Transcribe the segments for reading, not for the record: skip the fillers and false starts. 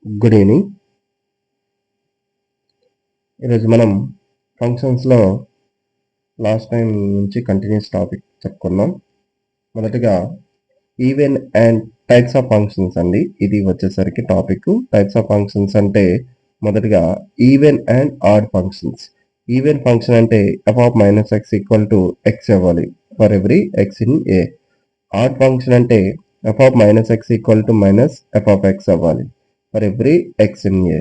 Good evening. ఈరోజు మనం ఫంక్షన్స్లో లాస్ట్ టైం నుంచి కంటిన్యూస్ టాపిక్ చెప్పుకున్నాం. మొదటిగా even and types of functions అండి. ఇది వచ్చేసరికి టాపిక్. టైప్స్ ఆఫ్ ఫంక్షన్స్ అంటే మొదటిగా even and odd functions. Even function అంటే f of minus x equal to x అవ్వాలి for every x in A. Odd function అంటే f of minus x equal to minus f of x అవ్వాలి for every x in A.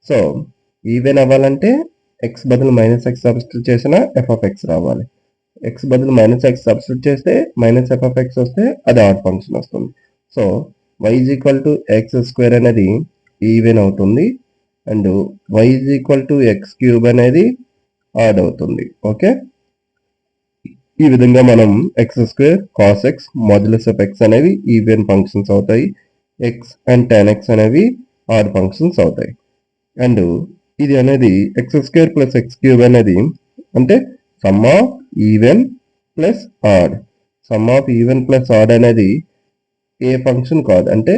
So even అవ్వాలంటే x బదులు minus X substitute చేసిన F of X రావాలి. X బదులు minus X substitute చేస్తే minus F of X వస్తే అది add function వస్తుంది. So y is equal to X square అనేది ఈవెన్ అవుతుంది and y is equal to X cube అనేది ఆడ్ అవుతుంది. ఓకే, ఈ విధంగా మనం X square cos X modulus of X అనేవి ఈవెన్ ఫంక్షన్స్ అవుతాయి. ఎక్స్ అండ్ tan ఎక్స్ అనేవి ఆడ్ ఫంక్షన్స్ అవుతాయి. అండ్ ఇది అనేది X square plus x cube అనేది అంటే sum of even plus odd. Sum of even plus odd అనేది ఏ ఫంక్షన్ కాదు, అంటే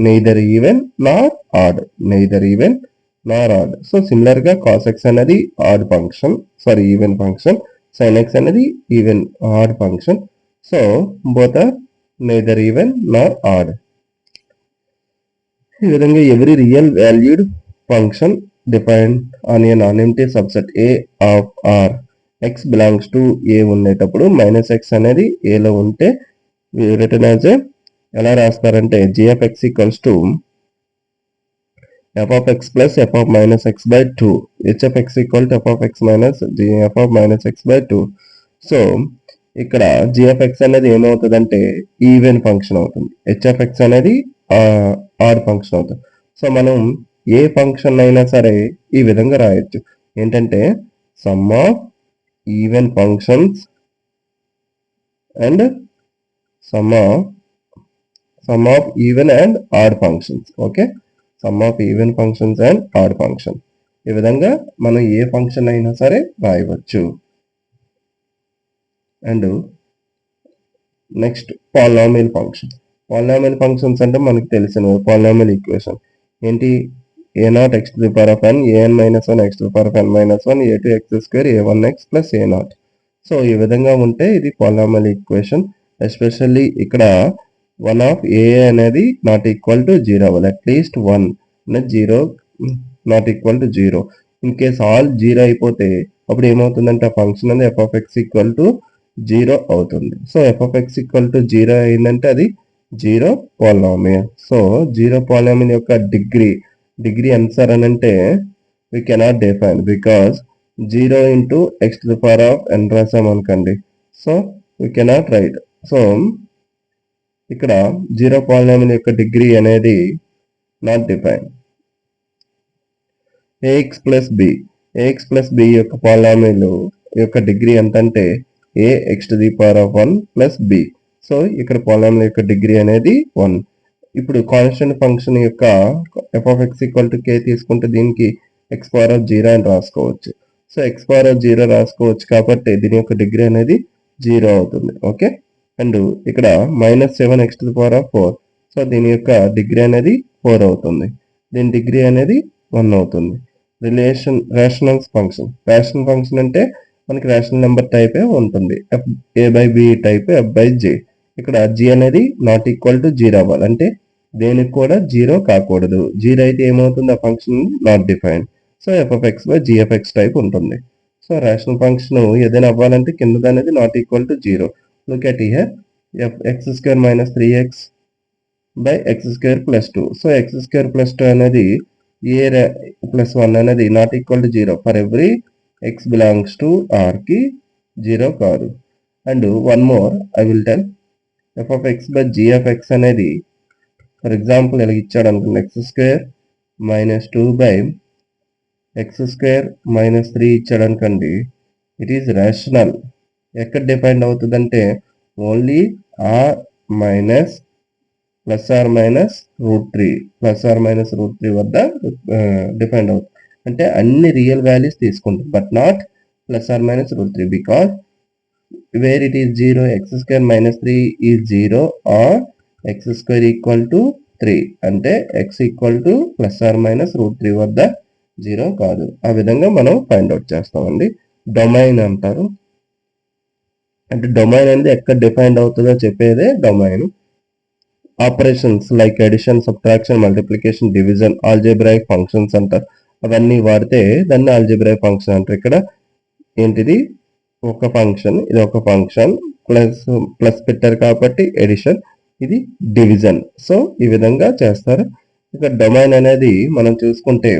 neither even nor odd, neither even nor odd. So similar గా కాస్ ఎక్స్ అనేది odd function, sorry even function. Sine x అనేది even odd function. So both are neither even nor odd. ఈ విధంగా every real valued function defined on a non-empty subset A of R x belongs to A ఉండేటప్పుడు minus x అనేది A లో ఉంటే return as a ఎలా రాస్తారంటే g of x equals to f of x plus f of minus x by 2, h of x equal to f of x minus g f of minus x by 2. So ఇక్కడ g of x అనేది ఏమవుతుందంటే even function అవుతుంది, h of x అనేది odd function అవుతుంది. So మనం ఏ function అయినా సరే ఈ విధంగా రాయొచ్చు, ఏంటంటే some of even functions and some of even and odd functions. Okay, some of even functions and odd function. ఈ విధంగా మనం ఏ ఫంక్షన్ అయినా సరే రాయవచ్చు. And next polynomial function. Polynomial functions అంటే మనకు తెలిసిన పాలినామియల్ ఈక్వేషన్ ఏంటి, a0 x to the power of n, an minus 1 x to the power of n minus 1, a2 x square a1x plus a0. So ఈ విధంగా ఉంటే ఇది polynomial equation. Especially ఇక్కడ 1 of ఏ అనేది నాట్ ఈక్వల్ టు 0 అవ్వాలి, at least 1 అనేది 0 not equal to 0. In case all 0 అయిపోతే అప్పుడు ఏమవుతుందంటే ఆ ఫంక్షన్ అనేది F of x equal to 0 అవుతుంది. So f of x equal to 0 అయిందంటే అది 0 పాలినామియల్. సో 0 పాలినామియల్ యొక్క డిగ్రీ ఎంత సార్ అని అంటే we cannot define because 0 into x to the power of n రాసాం అనుకోండి, so we cannot write. So ఇక్కడ 0 పాలినామియల్ యొక్క డిగ్రీ అనేది not define. ax plus b యొక్క పాలినామియల్ యొక్క డిగ్రీ ఎంత అంటే ax to the power of 1 plus b. So ఇక్కడ పాలినామియల్ యొక్క డిగ్రీ అనేది 1. ఇప్పుడు కాన్స్టెంట్ ఫంక్షన్ యొక్క f of x equal to K తీసుకుంటే దీనికి ఎక్స్ పవర్ ఆఫ్ 0 అని రాసుకోవచ్చు. సో ఎక్స్ పవర్ ఆఫ్ 0 రాసుకోవచ్చు కాబట్టి దీని యొక్క డిగ్రీ అనేది 0 అవుతుంది. ఓకే, అండ్ ఇక్కడ minus 7 X to the power of 4. So దీని యొక్క డిగ్రీ అనేది 4 అవుతుంది, దీని డిగ్రీ అనేది 1 అవుతుంది. రేషనల్ ఫంక్షన్ అంటే మనకి రేషనల్ నెంబర్ టైపే ఉంటుంది, F A by B type F by J. ఇక్కడ జీ అనేది నాట్ ఈక్వల్ టు 0 అవ్వాలి, అంటే దేనికి కూడా 0 కాకూడదు. 0 అయితే ఏమవుతుంది, ఆ function not defined. So f of x by g f x type ఉంటుంది. సో రేషనల్ ఫంక్షన్ ఏదైనా అవ్వాలంటే కింద అనేది not equal to 0. Look at here, f x square minus 3x by x square plus 2. So x square plus 2 అనేది ఏ plus 1 అనేది not equal to 0 for every x belongs to R కి 0 కాదు. And one more I will tell, F of x by g of x అనేది for example ఇలా ఇచ్చాడు అనుకోండి, x square minus 2 by x square minus 3 ఇచ్చాడు అనుకోండి, it is rational. ఎక్కడ depend అవుతుందంటే only or minus plus or minus root 3 వద్ద depend అవుతుంది. అంటే అన్ని రియల్ వాల్యూస్ తీసుకుంటుంది, but not plus or minus root 3 because where it is 0, x square minus 3 is 0 or x square equal to 3 అంటే x equal to plus or minus √3 వద్ద 0 కాదు. ఆ విధంగా మనం ఫైండ్ అవుట్ చేస్తామండి. డొమైన్ అంటారు. అంటే డొమైన్ అనేది ఎక్కడ డిఫైన్డ్ అవుతుందో చెప్పేదే domain. Operations like addition, subtraction, multiplication, division, algebraic functions అంటారు. అవన్నీ వాడితే దాన్ని ఆల్జీబ్రాయిక్ ఫంక్షన్ అంటారు. ఇక్కడ ఏంటిది ఒక ఫంక్షన్, ఇది ఒక ఫంక్షన్, ప్లస్ పెట్టారు కాబట్టి ఎడిషన్, ఇది డివిజన్. సో ఈ విధంగా చేస్తారు. ఇక డొమైన్ అనేది మనం చూసుకుంటే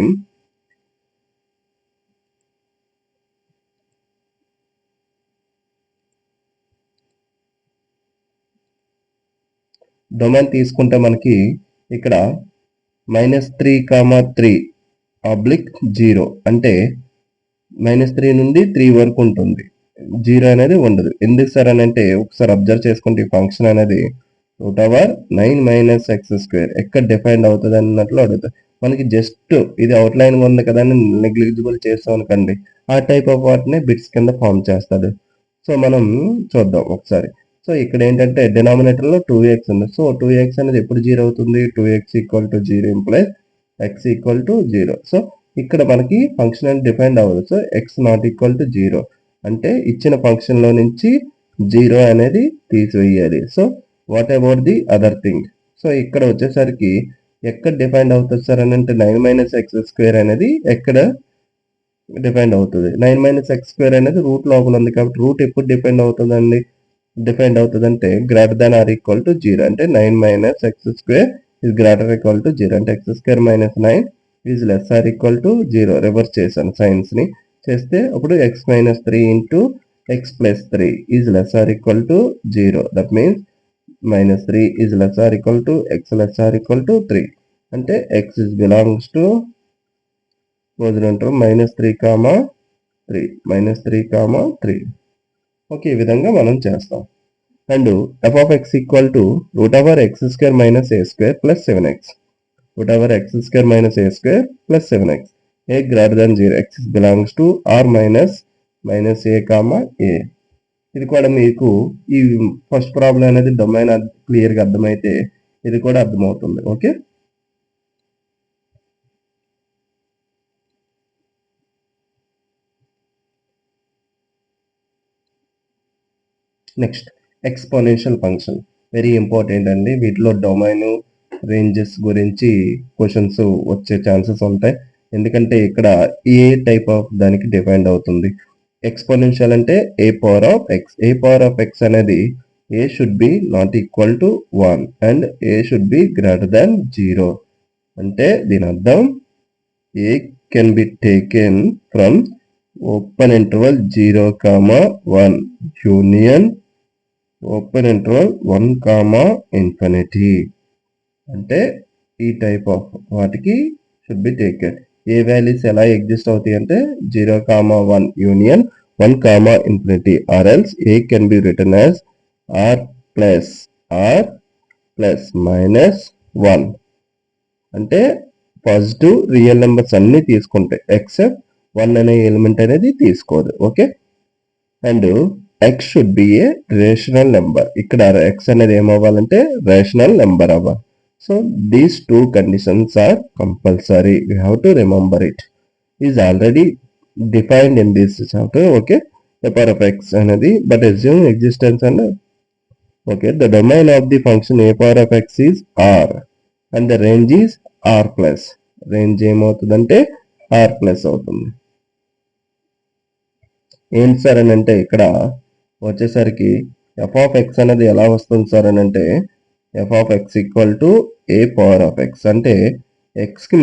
డొమైన్ తీసుకుంటే మనకి ఇక్కడ -3,3/0 అంటే -3 నుండి 3 వరకు ఉంటుంది. 0 అనేది ఉండదు. ఎందుకు సార్ అని అంటే ఒకసారి అబ్జర్వ్ చేసుకుంటే ఈ ఫంక్షన్ అనేది √9 - x² ఎక్కడ డిఫైన్డ్ అవుతుంది అన్నట్లు అడుగుతుంది. మనకి జస్ట్ ఇది అవుట్లైన్ ఉంది కదా అని నెగ్లిజిబుల్ చేస్తాం అనుకోండి, ఆ టైప్ ఆఫ్ వాటిని బిట్స్ కింద ఫామ్ చేస్తాడు. సో మనం చూద్దాం ఒకసారి. సో ఇక్కడ ఏంటంటే డినామినేటర్ లో 2x ఉంది. సో 2x అనేది ఎప్పుడు 0 అవుతుంది? 2x = 0 implies x = 0. సో ఇక్కడ మనకి ఫంక్షన్ అనేది డిఫైన్డ్ అవ్వదు. సో x ≠ 0 అంటే ఇచ్చిన ఫంక్షన్ లో నుంచి 0 అనేది తీసివేయాలి. So what about the other thing? So ఇక్కడ వచ్చేసరికి ఎక్కడ డిఫైన్డ్ అవుతుంది సార్ అని అంటే 9 - x² అనేది ఎక్కడ డిఫైన్డ్ అవుతుంది? 9 - x² అనేది రూట్ లోపల ఉంది కాబట్టి రూట్ ఎప్పుడు డిఫైన్డ్ అవుతుందండి? డిఫైన్డ్ అవుతుందంటే greater than or equal to 0 అంటే 9 - x² is greater equal to 0 అంటే x² - 9 is less or equal to 0. Reverse చేశాను సైన్స్ ని చేస్తే అప్పుడు x - 3 into x + 3 is less or equal to 0. That means -3 is less or equal to x less or equal to 3 అంటే x is belongs to -3,3 okay, ఈ విధంగా మనం చేస్తాం. And f(x) = √x² - a² + 7x. √x² - a² + 7x. a greater than 0. x belongs to r minus a, a. ఇది కూడా మీకు ఈ first problem అనేది డొమైన్ క్లియర్గా అర్థమైతే ఇది కూడా అర్థమవుతుంది. Okay, next exponential function very important అండి. వీటిలో డొమైన్ రేంజెస్ గురించి క్వశ్చన్స్ వచ్చే ఛాన్సెస్ ఉంటాయి. ఎందుకంటే ఇక్కడ ఏ టైప్ ఆఫ్ దానికి డిఫైన్డ్ అవుతుంది. ఎక్స్పోనెన్షియల్ అంటే a power of x. a power of x అనేది a should be not equal to 1 and a should be greater than 0 అంటే దీని అర్థం a can be taken from open interval 0,1 union open interval 1,∞. అంటే ఈ type of వాటికి should be taken. A values ఎలా exist అవుతాయి అంటే 0,1 union 1,∞, or else A can be return as r plus -1 అంటే పాజిటివ్ రియల్ నెంబర్స్ అన్ని తీసుకుంటాయి except 1 అనే ఎలిమెంట్ అనేది తీసుకోదు. Okay, and x should be a rational number. ఇక్కడ x అనేది ఏమవ్వాలంటే రేషనల్ నెంబర్ అవ్వాలి. So these two conditions are compulsory. You have to remember it. Is already defined in this chapter. Okay, a power of x అనేది but assume existence and okay, the domain of the function a power of x is r and the range is r plus. Range ఏమవుతుందంటే r plus అవుతుంది. ఏంటి sir అని అంటే ఇక్కడ వచ్చేసరికి f(x) అనేది ఎలా వస్తుంది సార్ అని అంటే f(x) = a power of x అంటే x కి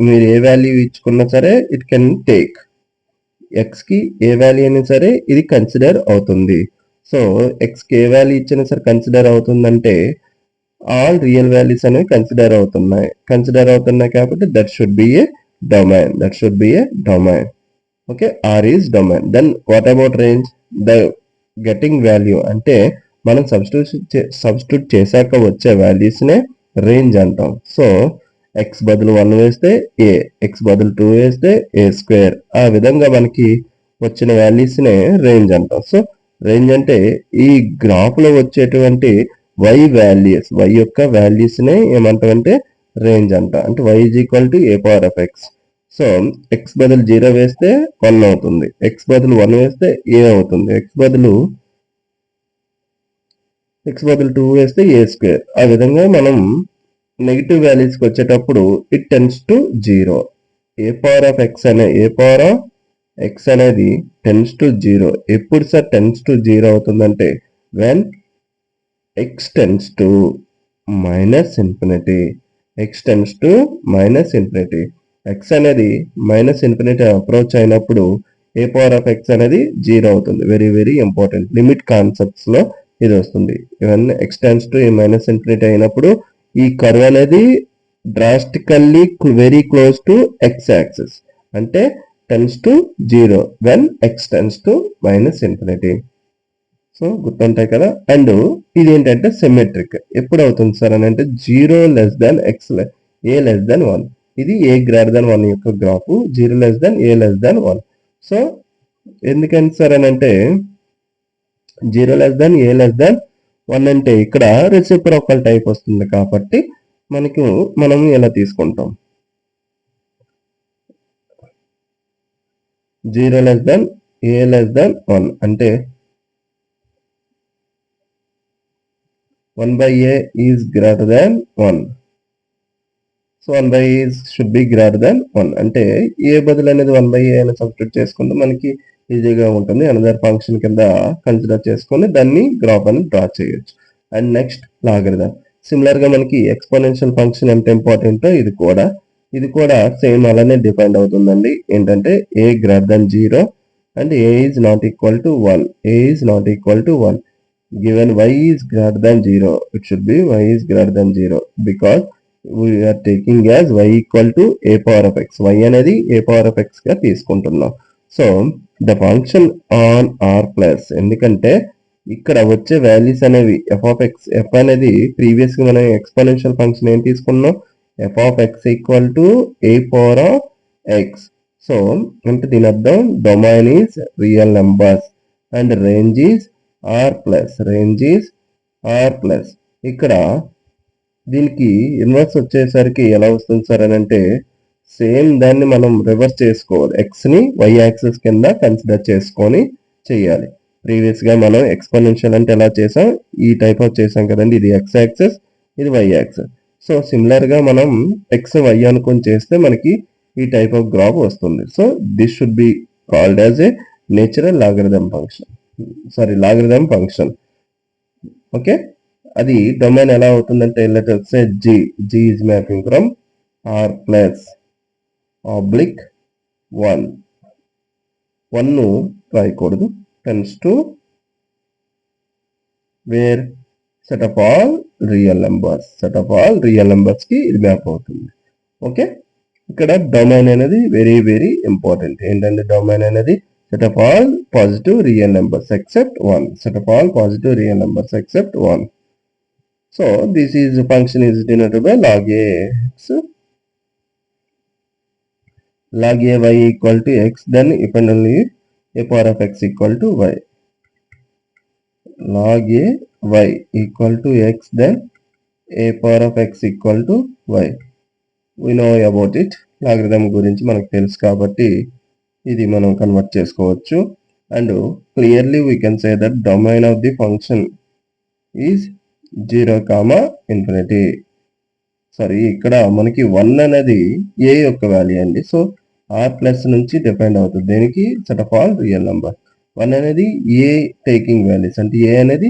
మీరు ఏ వాల్యూ ఇచ్చుకున్నా సరే ఇట్ కెన్ టేక్. x కి ఏ వాల్యూ అయినా సరే ఇది కన్సిడర్ అవుతుంది. సో x కి ఏ వాల్యూ ఇచ్చినా సరే కన్సిడర్ అవుతుందంటే ఆల్ రియల్ వాల్యూస్ అనేవి కన్సిడర్ అవుతున్నాయి కాబట్టి that should be A domain. Okay, R is domain. Then what about range? The getting value అంటే మనం సబ్స్టిట్యూట్ చేశాక వచ్చే వాల్యూస్ నే రేంజ్ అంటాం. సో x బదులు 1 వేస్తే a, x బదులు 2 వేస్తే a². ఆ విధంగా మనకి వచ్చిన వాల్యూస్ నే రేంజ్ అంటాం. సో రేంజ్ అంటే ఈ గ్రాఫ్ లో వచ్చేటువంటి y యొక్క వాల్యూస్ నే ఏమంటామంటే రేంజ్ అంట. అంటే y is equal to A power of X. So X బదులు 0 వేస్తే 1 అవుతుంది, ఎక్స్ బదులు 1 వేస్తే ఏ అవుతుంది, ఎక్స్ బదులు 2 వేస్తే ఏ స్క్వేర్. ఆ విధంగా మనం నెగిటివ్ వాల్యూస్కి వచ్చేటప్పుడు it tends to 0. A power of x అనేది టెన్స్ టు 0. ఎప్పుడు సార్ టెన్స్ టు 0 అవుతుందంటే when x tends to minus infinity. X tends to minus infinity. X అనేది మైనస్ ఇన్ఫినిటీ అప్రోచ్ అయినప్పుడు ఏ పవర్ ఆఫ్ ఎక్స్ అనేది 0 అవుతుంది. Very very important. Limit concepts లో ఇది వస్తుంది. ఇవన్నీ x tends to minus infinity అయినప్పుడు ఈ కర్వ్ అనేది drastically very close to X axis, అంటే tends to 0 when x tends to minus infinity. So గుర్తుంటాయి కదా. అండ్ ఇది ఏంటంటే సిమెట్రిక్. ఎప్పుడు అవుతుంది సార్ అని అంటే 0 లెస్ దాన్ ఎక్స్ ఏ లెస్ దాన్ 1. ఇది ఏ గ్రేటర్ దాన్ 1 యొక్క గ్రాఫ్, 0 లెస్ దాన్ ఏ లెస్ దాన్ 1. సో ఎందుకంటే సార్ అని అంటే 0 లెస్ దాన్ ఏ లెస్ దాన్ 1 అంటే ఇక్కడ రెసిప్రోకల్ టైప్ వస్తుంది కాబట్టి మనం ఎలా తీసుకుంటాం, 0 లెస్ దాన్ ఏ లెస్ దాన్ 1 అంటే 1 by a is greater than 1. So 1 by a should be greater than 1. అంటే ఏ బదులు అనేది 1 by a అని సబ్స్టిట్యూట్ చేసుకుంటే మనకి ఈజీగా ఉంటుంది. అనదర్ ఫంక్షన్ కింద కన్సిడర్ చేసుకొని దాన్ని గ్రాఫ్ అని డ్రా చేయొచ్చు. And next logarithm. సిమిలర్ గా మనకి ఎక్స్పోనెన్షియల్ ఫంక్షన్ ఎంత ఇంపార్టెంటో ఇది కూడా సేమ్ అలానే డిఫైన్ అవుతుందండి. ఏంటంటే A greater than 0 and A is not equal to 1. A is not equal to 1. Given y is greater than 0, it should be y is greater than 0 because we are taking as y equal to a power of x. y అనేది a power of x గా తీసుకుంటున్నాం. So the function on r plus, ఎందుకంటే ఇక్కడ వచ్చే values అనేవి f అనేది previous గా మనం ఎక్స్పోనెన్షియల్ ఫంక్షన్ ఏం తీసుకున్నాం, f of x equal to a power of x. So అంటే దీని అర్థం domain is real numbers and range is r plus. ఇక్కడ దీనికి ఇన్వర్స్ వచ్చేసరికి ఎలా వస్తుంది సార్ అని అంటే సేమ్ దాన్ని మనం రివర్స్ చేసుకోవాలి. ఎక్స్ ని y యాక్సిస్ కింద కన్సిడర్ చేసుకొని చేయాలి. ప్రీవియస్ గా మనం ఎక్స్పోనెన్షియల్ అంటే ఎలా చేసాం, ఈ టైప్ ఆఫ్ చేసాం కదండి. ఇది x యాక్సిస్, ఇది y యాక్సిస్. సో సిమిలర్ గా మనం x y అనుకొని చేస్తే మనకి ఈ టైప్ ఆఫ్ గ్రాఫ్ వస్తుంది. So this should be called as a natural logarithm function. Okay, అది డొమైన్ ఎలా అవుతుందంటే let us say g is mapping from r plus oblique 1 ను రాయకూడదు, tends to where set of all real numbers కి ఇది map అవుతుంది. Okay, ఇక్కడ domain అనేది వెరీ వెరీ ఇంపార్టెంట్. ఏంటంటే డొమైన్ అనేది set of all positive real numbers except 1. So this is function is denoted by log a x. Log a y equal to x, then if and only a power of x equal to y. Log a y equal to x, then a power of x equal to y. We know about it. Logarithm గురించి మనకు తెలుసు కాబట్టి ఇది మనం convert చేసుకోవచ్చు. And clearly we can say that domain of the function is 0, infinity. Sorry, ఇక్కడ మనకి 1 అనేది ఏ యొక్క వాల్యూ అండి. సో ఆర్ ప్లస్ నుంచి డిపెండ్ అవుతుంది. దేనికి, set of all real number. 1 అనేది ఏ టేకింగ్ వాల్యూస్, అంటే ఏ అనేది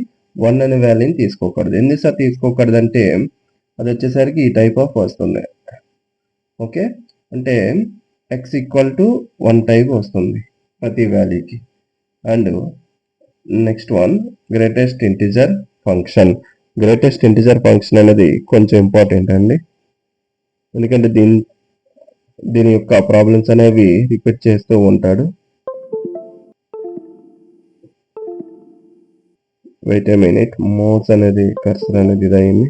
1 అనే వాల్యూని తీసుకోకూడదు. ఎందుసారి తీసుకోకూడదు అంటే అది వచ్చేసరికి ఈ టైప్ ఆఫ్ వస్తుంది. ఓకే, అంటే ఎక్స్ ఈక్వల్ టు 1 టైప్ వస్తుంది ప్రతి వాల్యూకి. And next one greatest integer function. Greatest integer function అనేది కొంచెం ఇంపార్టెంట్ అండి, ఎందుకంటే దీని యొక్క ప్రాబ్లమ్స్ అనేవి రిపీట్ చేస్తూ ఉంటాడు. వెయిట్ ఏ మినిట్, మౌస్ అనేది కర్సర్ అనేది ఇదయింది.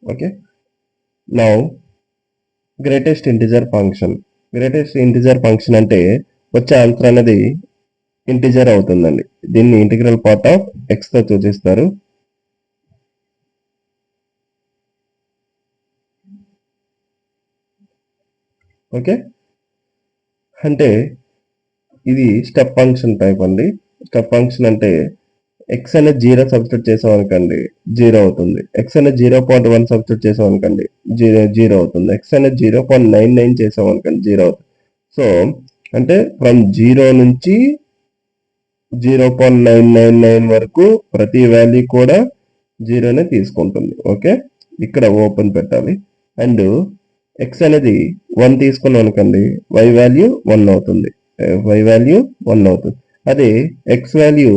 Okay, now greatest integer function. Greatest integer function అంటే వచ్చే ఆన్సర్ అనేది ఇంటిజర్ అవుతుందండి. దీన్ని ఇంటిగ్రల్ పార్ట్ ఆఫ్ ఎక్స్ తో సూచిస్తారు. ఓకే, అంటే ఇది స్టెప్ ఫంక్షన్ టైప్ అండి. స్టెప్ ఫంక్షన్ అంటే ఎక్స్ అనేది 0 సబ్స్టిట్యూట్ చేసాం అనుకోండి 0 అవుతుంది. ఎక్స్ అనేది 0.1 సబ్స్టిట్యూట్ చేసాం అనుకోండి 0 అవుతుంది. ఎక్స్ అనేది 0.99 చేసాం అనుకోండి 0 అవుతుంది. సో అంటే ఫ్రమ్ 0 నుంచి 0.999 వరకు ప్రతి వాల్యూ కూడా 0నే తీసుకుంటుంది. ఓకే, ఇక్కడ ఓపెన్ పెట్టాలి. అండ్ ఎక్స్ అనేది 1 తీసుకున్నాం అనుకోండి y వాల్యూ 1 అవుతుంది. y వాల్యూ 1 అవుతుంది. అదే ఎక్స్ వాల్యూ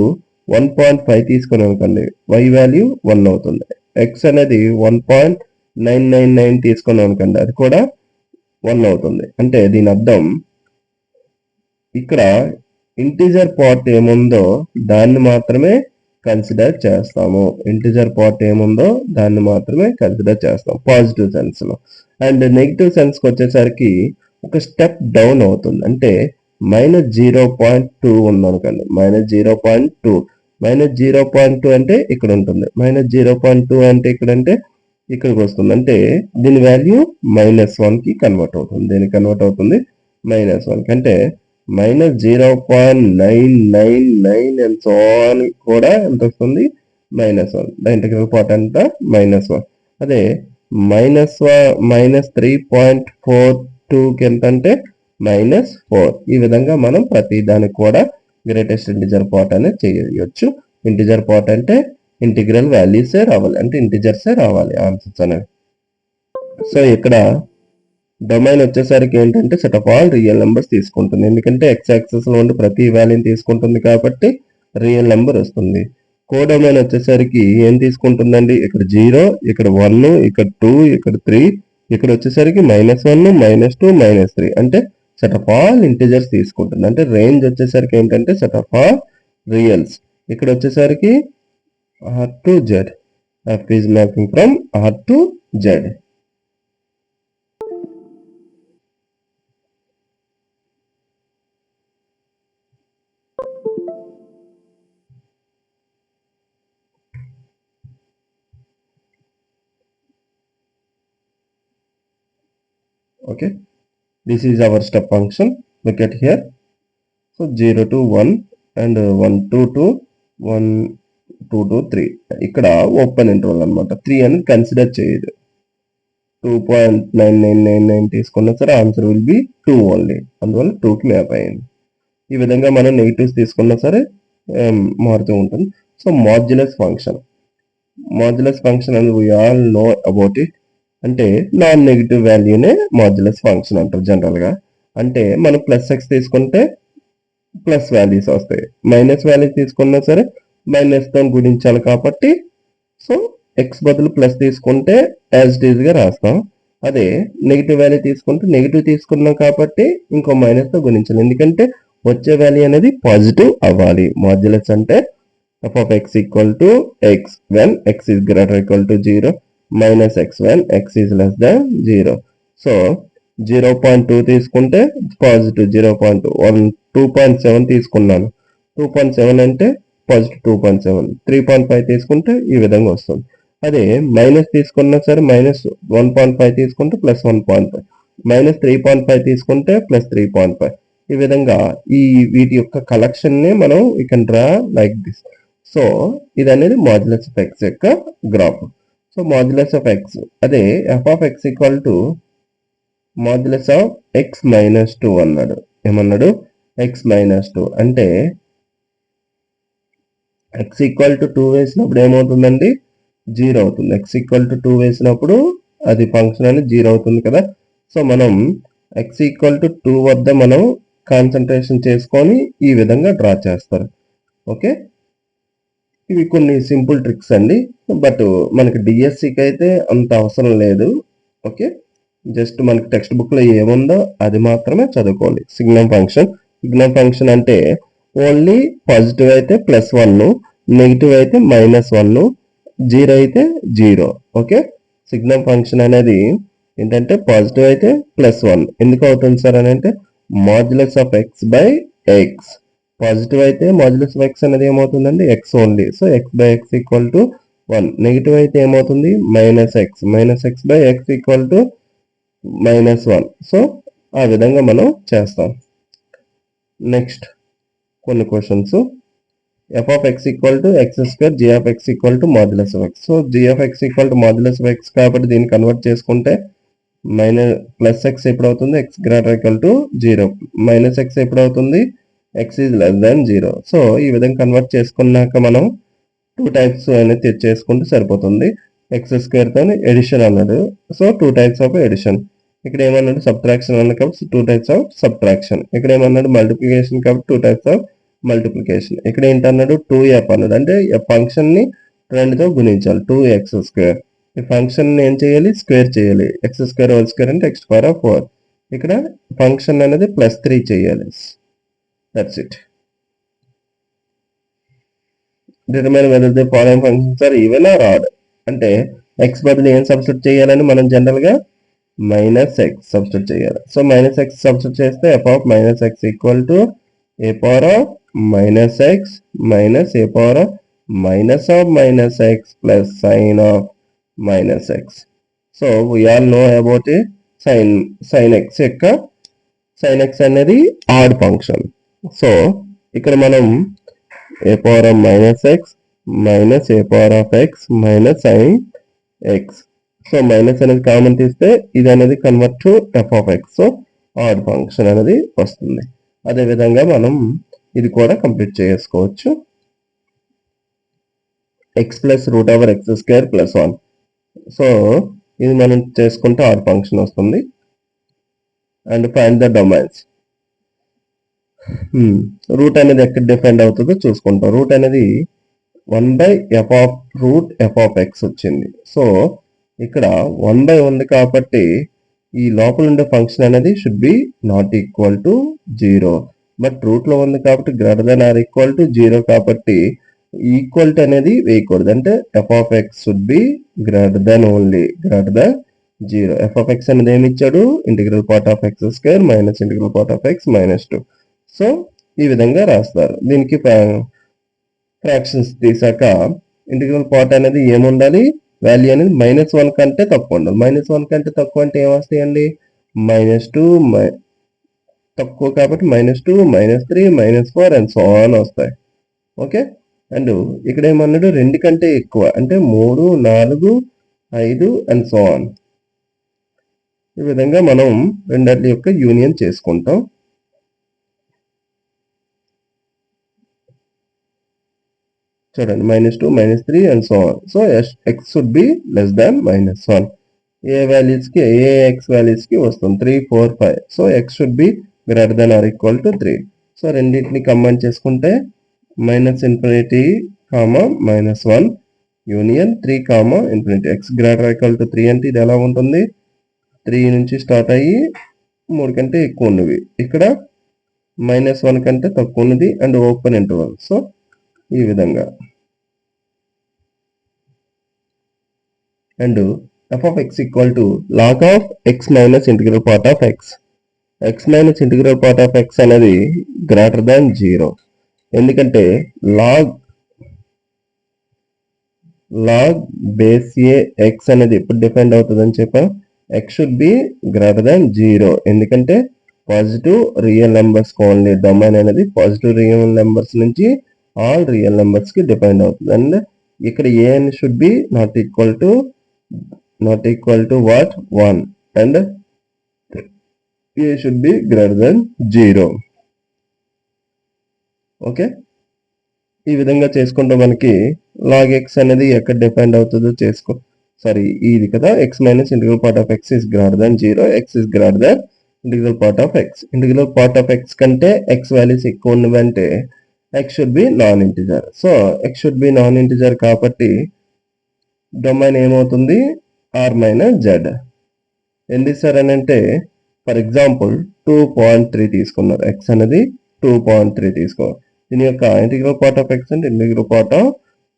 1.5 తీసుకున్నాం అనుకోండి y వాల్యూ 1 అవుతుంది. ఎక్స్ అనేది 1.999 తీసుకున్నాం అనుకోండి అది కూడా 1 అవుతుంది. అంటే దీని అర్థం ఇక్కడ ఇంటిజర్ పార్ట్ ఏముందో దాన్ని మాత్రమే కన్సిడర్ చేస్తాము. ఇంటిజర్ పార్ట్ ఏముందో దాన్ని మాత్రమే కన్సిడర్ చేస్తాం పాజిటివ్ సెన్స్ లో. అండ్ నెగిటివ్ సెన్స్ కి వచ్చేసరికి ఒక స్టెప్ డౌన్ అవుతుంది. అంటే -0.2 ఉందనుకోండి, -0.2 అంటే ఇక్కడ ఉంటుంది. -0.2 అంటే ఇక్కడికి వస్తుంది. అంటే దీని వాల్యూ -1 కి కన్వర్ట్ అవుతుంది. దీనికి కన్వర్ట్ అవుతుంది -1 కి. అంటే -0.999 అండ్ సో ఆన్ కూడా ఎంత వస్తుంది -1. దాని ఇంటిగ్రల్ పార్ట్ అంతా -1. అదే -3.42కి ఎంత అంటే -4. ఈ విధంగా మనం ప్రతి దానికి కూడా గ్రేటెస్ట్ ఇంటిజర్ పార్ట్ అనేది చేయవచ్చు. ఇంటిజర్ పార్ట్ అంటే ఇంటిగ్రల్ వాల్యూసే రావాలి, అంటే ఇంటిజర్సే రావాలి ఆన్సర్స్ అనేవి. సో ఇక్కడ డొమైన్ వచ్చేసరికి ఏంటంటే set of all real numbers తీసుకుంటుంది. ఎందుకంటే ఎక్స్ యాక్సిస్ లో ఉండి ప్రతి వాల్యూని తీసుకుంటుంది కాబట్టి రియల్ నెంబర్ వస్తుంది. కోడొమైన్ వచ్చేసరికి ఏం తీసుకుంటుందండి, ఇక్కడ 0, ఇక్కడ 1, ఇక్కడ 2, ఇక్కడ 3, ఇక్కడ వచ్చేసరికి -1, -2, -3 అంటే సెట్ ఆఫ్ ఆల్ ఇంటిజర్స్ తీసుకుంటుంది. అంటే రేంజ్ వచ్చేసరికి ఏంటంటే సెట్ ఆఫ్ ఆల్ రియల్స్. ఇక్కడ వచ్చేసరికి R to Z, F is mapping from R to Z. Okay, this is our step function. Look at here. So 0 to 1 and 1 to 2, 1 2 to 3. ఇక్కడ open interval అనమాట. 3 అని consider చేయదు. 2.9999 తీసుకున్నా సరే ఆన్సర్ విల్ బి 2 ఓన్లీ. అందువల్ల 2కి map అయ్యింది. ఈ విధంగా మనం నెగిటివ్స్ తీసుకున్నా సరే మారుతూ ఉంటుంది. సో మాడ్యులస్ ఫంక్షన్ అని we all know about it. అంటే నాన్ నెగిటివ్ వాల్యూనే మాడ్యులస్ ఫంక్షన్ అంటారు జనరల్ గా. అంటే మనం +x తీసుకుంటే ప్లస్ వాల్యూస్ వస్తాయి, మైనస్ వాల్యూస్ తీసుకున్నా సరే మైనస్ తో గుణించాలి కాబట్టి సో ఎక్స్ బదులు ప్లస్ తీసుకుంటే యాజ్ ఇట్ ఈజ్ గా రాస్తాం. అదే నెగిటివ్ వాల్యూ తీసుకుంటే నెగిటివ్ తీసుకున్నాం కాబట్టి ఇంకో మైనస్ తో గుణించాలి. ఎందుకంటే వచ్చే వాల్యూ అనేది పాజిటివ్ అవ్వాలి. మాడ్యులస్ అంటే f of x equal to x when x is greater equal to 0 minus x when x is less than 0. So 0.2 తీసుకుంటే పాజిటివ్ 0.2, 2.7 తీసుకున్నాను 2.7 అంటే పాజిటివ్ 2.7, 3.5 తీసుకుంటే ఈ విధంగా వస్తుంది. అదే మైనస్ తీసుకున్నా సరే -1.5 తీసుకుంటే +1.5, -3.5 తీసుకుంటే +3.5. ఈ విధంగా వీటి యొక్క కలెక్షన్ ని మనం you can draw like this. So ఇది అనేది మాడ్యులస్ ఆఫ్ ఎక్స్ యొక్క graph. So modulus of X అదే f of x equal to modulus of x - 2 అన్నాడు. ఏమన్నాడు, x - 2 అంటే x ఈక్వల్ టు 2 వేసినప్పుడు ఏమవుతుందండి 0 అవుతుంది. x ఈక్వల్ టు 2 వేసినప్పుడు అది ఫంక్షన్ అనేది 0 అవుతుంది కదా. సో మనం x ఈక్వల్ టు 2 వద్ద మనం కాన్సన్ట్రేషన్ చేసుకొని ఈ విధంగా డ్రా చేస్తారు. ఓకే, ఇవి కొన్ని సింపుల్ ట్రిక్స్ అండి. బట్ మనకి డిఎస్సికి అయితే అంత అవసరం లేదు. ఓకే, జస్ట్ మనకి టెక్స్ట్ బుక్ లో ఏముందో అది మాత్రమే చదువుకోవాలి. సిగ్నమ్ ఫంక్షన్ అంటే ఓన్లీ పాజిటివ్ అయితే +1, నెగిటివ్ అయితే -1, 0 అయితే 0. ఓకే, సిగ్నమ్ ఫంక్షన్ అనేది ఏంటంటే పాజిటివ్ అయితే +1 ఎందుకు అవుతుంది సార్ అని అంటే modulus of x by X. Positive అయితే మాడ్యులస్ ఆఫ్ ఎక్స్ అనేది ఏమవుతుందండి X only. So X by X equal to 1. Negative అయితే ఏమవుతుంది minus x by X equal to -1. So ఆ విధంగా మనం చేస్తాం. నెక్స్ట్ కొన్ని questions. f of x equal to x square, g of x equal to modulus of x. So g of x equal to modulus of x కాబట్టి దీన్ని convert చేసుకుంటే plus X ఎప్పుడు అవుతుంది x greater equal to 0. Minus X ఎప్పుడు అవుతుంది x is less than 0. So ఈ విధంగా convert చేసుకున్నాక మనం 2 టైప్స్ అనేది తెచ్చేసుకుంటే సరిపోతుంది. ఎక్స్ స్క్వేర్ తో ఎడిషన్ అన్నాడు. So 2 types of addition. ఇక్కడ ఏమన్నాడు సబ్ట్రాక్షన్ అన్నాడు కాబట్టి 2 టైప్స్ ఆఫ్ సబ్ట్రాక్షన్. ఇక్కడ ఏమన్నాడు మల్టిప్లికేషన్ కాబట్టి 2 టైప్స్ ఆఫ్ మల్టిప్లికేషన్. ఇక్కడ ఏంటన్నాడు 2f అన్నాడు. అంటే ఫంక్షన్ ని 2తో గుణించాలి 2x². ఈ ఫంక్షన్ ని ఏం చేయాలి స్క్వేర్ చేయాలి. x² అంటే x⁴. ఇక్కడ ఫంక్షన్ అనేది +3 చేయాలి. That's it. Determine whether the following functions are even or odd. అంటే x బదులు ఏం సబ్స్టిట్యూట్ చేయాలని మనం జనరల్ గా -x సబ్స్టిట్యూట్ చేయాలి. సో -x సబ్స్టిట్యూట్ చేస్తే f of -x equal to a power of -x minus a power of -x plus sin of -x. So we all know about a sin x యొక్క sin x అనేది odd function. So ఇక్కడ మనం a power of -x minus a power of x minus sin x. So minus అనేది common తీస్తే ఇది అనేది convert to f of x. So odd function అనేది వస్తుంది. అదే విధంగా మనం ఇది కూడా కంప్లీట్ చేసుకోవచ్చు. x plus √x² + 1. సో ఇది మనం చేసుకుంటే ఆడ్ ఫంక్షన్ వస్తుంది. And find the domains. Root అనేది ఎక్కడ డిఫైండ్ అవుతుందో చూసుకుంటాం. రూట్ అనేది 1/f of x వచ్చింది. సో ఇక్కడ 1 ఉంది కాబట్టి ఈ లోపల ఉండే ఫంక్షన్ అనేది should be not equal to 0. But root లో ఉంది కాబట్టి greater than or equal to 0 కాబట్టి ఈక్వల్టీ అనేది వేయకూడదు. అంటే f of x should be greater than 0. f of x అనేది ఏమి ఇచ్చాడు integral part of x² minus integral part of x -2. So ఈ విధంగా రాస్తారు. దీనికి ఫ్రాక్షన్స్ తీసాక ఇంటిగ్రల్ పార్ట్ అనేది ఏముండాలి వాల్యూ అనేది -1 కంటే తక్కువ ఉండాలి. -1 కంటే తక్కువ అంటే ఏమొస్తాయండి -2 తక్కువ కాబట్టి -2 -3 -4 అండ్ సో ఆన్ వస్తాయి. ఓకే. అండ్ ఇక్కడ ఏమన్నాడు 2 కంటే ఎక్కువ అంటే 3 4 5 అండ్ సో ఆన్. ఈ విధంగా మనం రెండిటి యొక్క యూనియన్ చేసుకుంటాం. చూడండి -2 -3 and so on. So x should be less than -1. A values కి ఏ x వాల్యూస్ కి వస్తుంది 3 4 5. So x should be greater than or equal to 3. So రెండింటిని కంబైన్ చేసుకుంటే -∞, -1 union 3, ∞. x greater equal to 3 అంటే ఇది ఎలా ఉంటుంది 3 నుంచి స్టార్ట్ అయ్యి 3 కంటే ఎక్కువ ఉన్నవి. ఇక్కడ -1 కంటే తక్కువ ఉన్నది అండ్ ఓపెన్ ఇంటర్వల్. సో ఈ విధంగా and f of x equal to log of x minus integral part of x. x minus integral part of x అనేది గ్రేటర్ దాన్ 0. ఎందుకంటే log బేస్ ఏ x అనేది ఎప్పుడు డిఫైండ్ అవుతుందని చెప్పాం x should be greater than 0. ఎందుకంటే positive real numbers only domain అనేది positive real numbers నుంచి all real numbers కి డిఫైండ్ అవుతుంది. అండ్ ఇక్కడ ఏ అని should be not equal to what 1 and a should be greater than 0. Okay. ఈ విధంగా చేసుకుంటే మనకి log x అనేది ఎక్కడ డిఫైండ్ అవుతుందో ఇది కదా x minus integral part of x is greater than 0. x is greater than integral part of x. Integral part of x కంటే x వాల్యూస్ ఎక్కువ ఉన్నవంటే x should B non integer. So x should B non integer కాబట్టి domain ఏమవుతుంది r minus z. ఎందుకు sir అని అంటే for example 2.3 తీసుకున్నారు. x అనేది 2.3 తీసుకోవాలి. దీని యొక్క ఇంటిగ్రల్ పార్ట్ ఆఫ్ x అంటే integral part of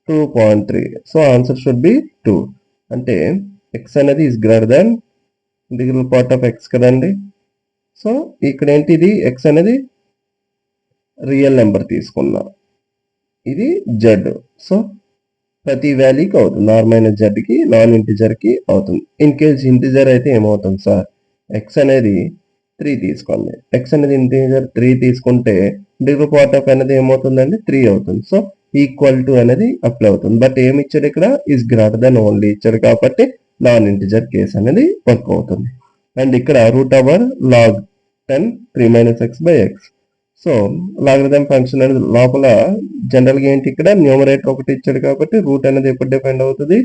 2.3. So answer should be 2. అంటే ఎక్స్ అనేది is greater than integral part of X కదండి. సో ఇక్కడ ఏంటి, ఇది ఎక్స్ అనేది రియల్ నెంబర్ తీసుకున్నా, ఇది జెడ్. సో ప్రతి వాల్యూకి అవుతుంది, ఆర్ మైనస్ జెడ్కి నాన్ ఇంటిజర్కి అవుతుంది. ఇన్ కేస్ ఇంటిజర్ అయితే ఏమవుతుంది సార్, ఎక్స్ అనేది 3 తీసుకోండి. ఎక్స్ అనేది ఇంటిజర్ 3 తీసుకుంటే ఇంటిగ్రల్ పార్ట్ ఆఫ్ అనేది ఏమవుతుందండి, 3 అవుతుంది. సో ఈక్వల్ టు అనేది అప్లై అవుతుంది. బట్ ఏమి ఇచ్చాడు ఇక్కడ, ఈజ్ గ్రేటర్ దెన్ ఓన్లీ ఇచ్చాడు కాబట్టి నాన్ ఇంటిజర్ కేస్ అనేది వర్క్ అవుతుంది. అండ్ ఇక్కడ root over log 10 3 minus x by x. So logarithm function అనేది లోపల జనరల్ గా ఏంటి, ఇక్కడ న్యూమరేటర్ ఒకటి ఇచ్చాడు కాబట్టి రూట్ అనేది ఎప్పుడు డిఫైండ్ అవుతుంది,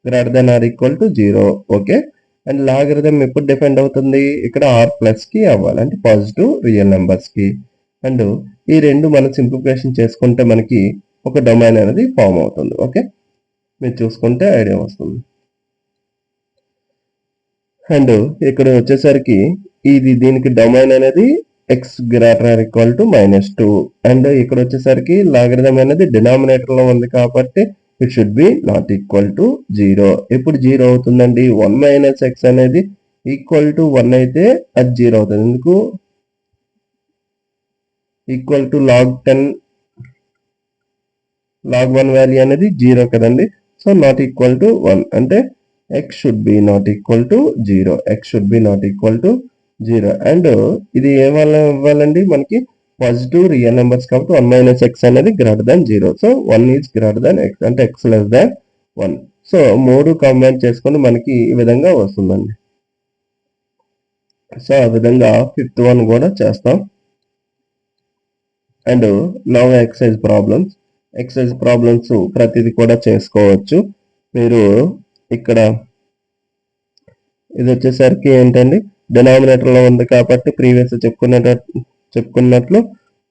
greater than or equal to 0. Okay. And logarithm ఎప్పుడు డిఫైండ్ అవుతుంది, ఇక్కడ ఆర్ ప్లస్ కి అవ్వాలి, అంటే పాజిటివ్ రియల్ నెంబర్స్ కి. అండ్ ఈ రెండు మనం సింప్లిఫికేషన్ చేసుకుంటే మనకి ఒక డొమైన్ అనేది ఫామ్ అవుతుంది. ఓకే, మీరు చూసుకుంటే ఐడియా వస్తుంది. అండ్ ఇక్కడ వచ్చేసరికి ఇది దీనికి డొమైన్ అనేది x greater or equal to -2. And ఇక్కడ వచ్చేసరికి లాగరిథం అనేది డినామినేటర్ లో ఉంది కాబట్టి it should be not equal to 0. ఎప్పుడు 0 అవుతుందండి, 1 మైనస్ ఎక్స్ అనేది ఈక్వల్ టు 1 అయితే అది 0 అవుతుంది. ఎందుకు, equal to log 10 log 1 value అనేది 0 కదండి. సో నాట్ ఈక్వల్ టు 1 అంటే x should be not equal to 0. x should be not equal to 0. And ఇది ఇవ్వాలండి మనకి పాజిటివ్ రియల్ నెంబర్స్ కాబట్టి 1 మైనస్ ఎక్స్ అనేది greater than 0. So 1 is greater than x అంటే x less than 1. So 3 combine చేసుకొని మనకి ఈ విధంగా వస్తుందండి. సో ఆ విధంగా 5th వన్ కూడా చేస్తాం. అండ్ నవ్ ఎక్సైజ్ ప్రాబ్లమ్స్ ప్రతిది కూడా చేసుకోవచ్చు మీరు. ఇక్కడ ఇది వచ్చేసరికి ఏంటండి, డినామినేటర్ లో ఉంది కాబట్టి ప్రీవియస్ చెప్పుకున్నట్లు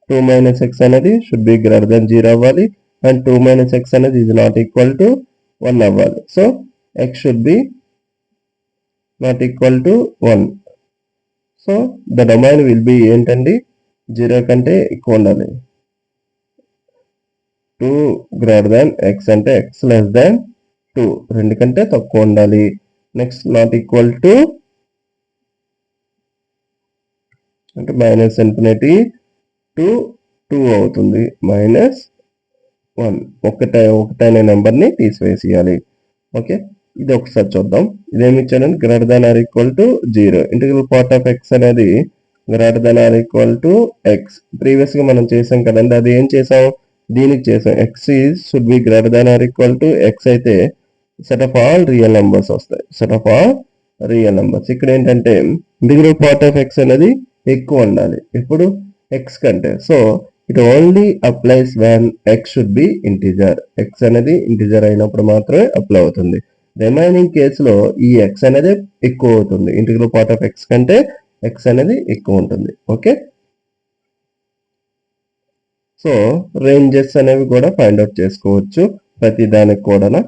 2 మైనస్ ఎక్స్ అనేది షుడ్ బి గ్రేటర్ దాన్ 0 అవ్వాలి. అండ్ 2 మైనస్ ఎక్స్ అనేది ఈజ్ నాట్ ఈక్వల్ టు 1 అవ్వాలి. So X should be not equal to 1. So the domain will be ఏంటండి, 0 కంటే ఎక్కువ ఉండాలి. 2 గ్రేటర్ దాన్ ఎక్స్ అంటే ఎక్స్ లెస్ దాన్ 2, 2 కంటే తక్కువ ఉండాలి. నెక్స్ట్ నాట్ ఈక్వల్ టు అంటే మైనస్ ఇన్ఫినిటీ టు 2 అవుతుంది, -1 ఒకటైన నెంబర్ని తీసివేసేయాలి. ఓకే, ఇది ఒకసారి చూద్దాం. ఇదేమి ఇచ్చాడంటే greater than or equal to 0. Integral part of x అనేది greater than or equal to x. Previous గా మనం చేసాం కదండి, అది ఏం చేసాం, దీనికి చేసాం. X should be greater than or equal to x అయితే set of all real numbers వస్తాయి. Set of all real numbers. ఇక్కడ ఏంటంటే ఇంటిగ్రల్ పార్ట్ ఆఫ్ ఎక్స్ అనేది ఎక్కువ ఉండాలి ఇప్పుడు ఎక్స్ కంటే. So it only applies when X should B integer. X అనేది ఇంటిజర్ అయినప్పుడు మాత్రమే అప్లై అవుతుంది. రిమైనింగ్ కేసులో ఈ ఎక్స్ అనేది ఎక్కువ అవుతుంది, ఇంటిగ్రల్ పార్ట్ ఆఫ్ ఎక్స్ కంటే ఎక్స్ అనేది ఎక్కువ ఉంటుంది. ఓకే, సో రేంజెస్ అనేవి కూడా ఫైండ్ అవుట్ చేసుకోవచ్చు ప్రతి దానికి కూడా.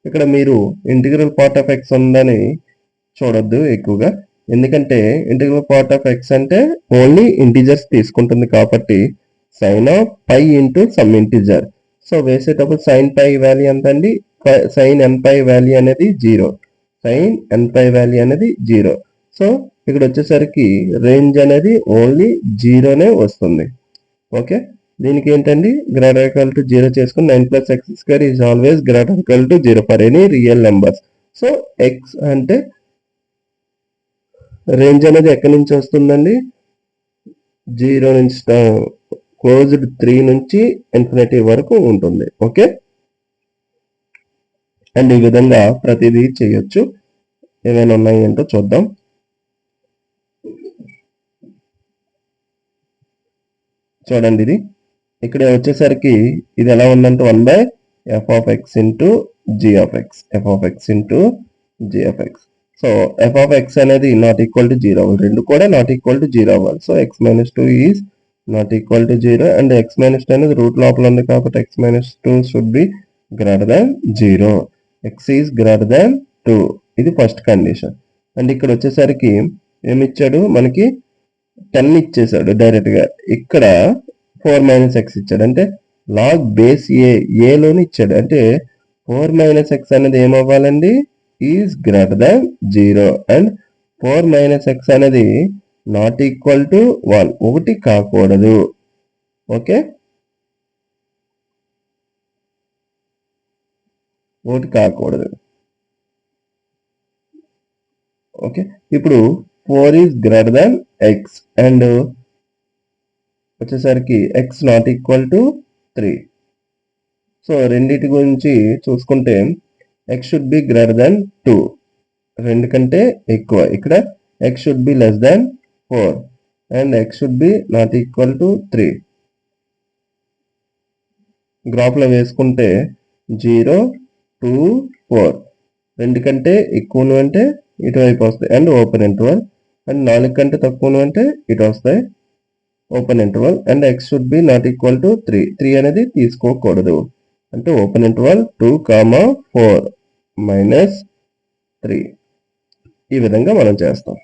ఇక్కడ మీరు ఇంటిగ్రల్ పార్ట్ ఆఫ్ ఎక్స్ ఉందని చూడొద్దు ఎక్కువగా, ఎందుకంటే ఇంటిగ్రల్ పార్ట్ ఆఫ్ ఎక్స్ అంటే ఓన్లీ ఇంటిజర్స్ తీసుకుంటుంది కాబట్టి sine of pi into some integer. So వేసేటప్పుడు సైన్ పై వాల్యూ ఎంత అండి, సైన్ ఎన్ పై వాల్యూ అనేది 0. సైన్ ఎన్ పై వాల్యూ అనేది 0. సో ఇక్కడ వచ్చేసరికి రేంజ్ అనేది ఓన్లీ 0నే వస్తుంది. ఓకే, దీనికి ఏంటండి గ్రేటర్ ఈక్వల్ టు 0 చేసుకుని 9 plus X square is always greater equal to 0 for any real numbers. So X అంటే రేంజ్ అనేది ఎక్కడి నుంచి వస్తుందండి, 0 నుంచి క్లోజ్డ్ 3 నుంచి ఇన్ఫినిటీ వరకు ఉంటుంది. ఓకే, అండ్ ఈ విధంగా ప్రతిదీ చేయొచ్చు. ఏమైనా ఉన్నాయి ఏంటో చూద్దాం. చూడండి, ఇది ఇక్కడ వచ్చేసరికి ఇది ఎలా ఉందంటే 1/f of x into g of x, f of x into g of x. So f of x అనేది నాట్ ఈక్వల్ టు 0 అవ్వాలి, రెండు కూడా నాట్ ఈక్వల్ టు 0 అవ్వాలి. So x - 2 is not equal to 0 and x - 2 అనేది route లోపల ఉంది కాబట్టి x - 2 should be greater than 0. x is greater than 2, ఇది ఫస్ట్ కండిషన్. అండ్ ఇక్కడ వచ్చేసరికి ఏమి ఇచ్చాడు, మనకి 10 ఇచ్చేసాడు డైరెక్ట్ గా. ఇక్కడ 4 - x ఇచ్చాడు, అంటే లాగ్ బేస్ ఏలోని ఇచ్చాడు. అంటే 4 - x అనేది ఏమవ్వాలండి, is greater than 0 and 4 minus x అనేది నాట్ ఈక్వల్ టు 1 ఒకటి కాకూడదు. ఓకే, ఒకటి కాకూడదు. ఓకే, ఇప్పుడు 4 is greater than x and వచ్చేసరికి x not equal to 3. So రెండింటి గురించి చూసుకుంటే x should be greater than 2, 2 కంటే ఎక్కువ. ఇక్కడ x should be less than 4 and x should be not equal to 3. గ్రాఫ్లో వేసుకుంటే 0, 2, 4 2 కంటే ఎక్కువను అంటే ఇటువైపు వస్తాయి అండ్ ఓపెన్ ఇంటర్వల్, అండ్ 4 కంటే తక్కువను అంటే ఇటు వస్తాయి open interval, and x should be not equal to 3. 3 అనేది తీసుకోకూడదు అంటే ఓపెన్ ఇంటర్వల్ 2, 4 మైనస్ 3. ఈ విధంగా మనం చేస్తాం.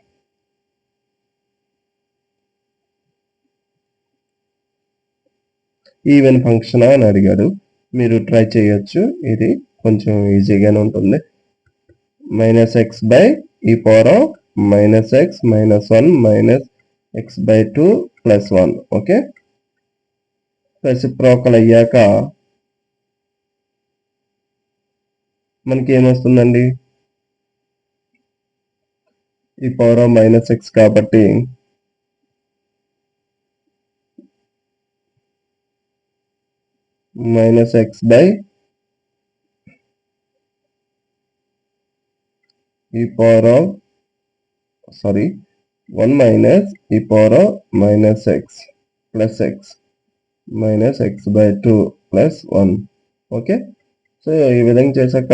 ఈవెన్ ఫంక్షన్ అని అడిగాడు, మీరు ట్రై చేయొచ్చు, ఇది కొంచెం ఈజీగానే ఉంటుంది. మైనస్ ఎక్స్ బై ఈ power of minus X minus 1 minus x by 2 plus 1. Okay, reciprocal అయ్యాక మనకి ఏమొస్తుందండి? ఈ పవర్ ఆఫ్ మైనస్ ఎక్స్ కాబట్టి మైనస్ ఎక్స్ బై ఈ పవర్ ఆఫ్ 1 మైనస్ ఈ power of minus X plus X minus x by 2 plus 1. Okay, so ఈ విధంగా చేశాక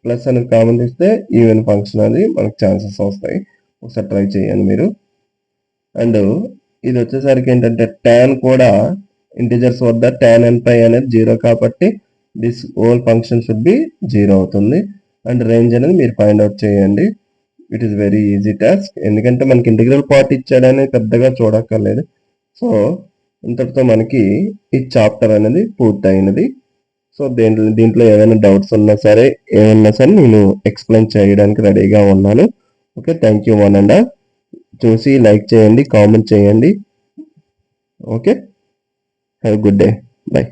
plus అనేది కామన్ తీస్తే ఈవెన్ ఫంక్షన్ అది మనకు ఛాన్సెస్ వస్తాయి. ఒకసారి ట్రై చేయండి మీరు. అండ్ ఇది వచ్చేసరికి ఏంటంటే tan కూడా ఇంటిజర్స్ వద్ద tan n పై అనేది 0 కాబట్టి this whole function should be 0 అవుతుంది. అండ్ రేంజ్ అనేది మీరు ఫైండ్ అవుట్ చేయండి. It is very easy task, ఎందుకంటే మనకి ఇంటిగ్రల్ పార్ట్ ఇచ్చాడని పెద్దగా చూడక్కర్లేదు. సో ఇంతటితో మనకి ఈ చాప్టర్ అనేది పూర్తయినది. సో దీంట్లో ఏమైనా డౌట్స్ ఉన్నా సరే ఏమన్నా సరే నేను ఎక్స్ప్లెయిన్ చేయడానికి రెడీగా ఉన్నాను. Okay, thank you one and all. చూసి లైక్ చేయండి, కామెంట్ చేయండి. Okay, have a good day, by.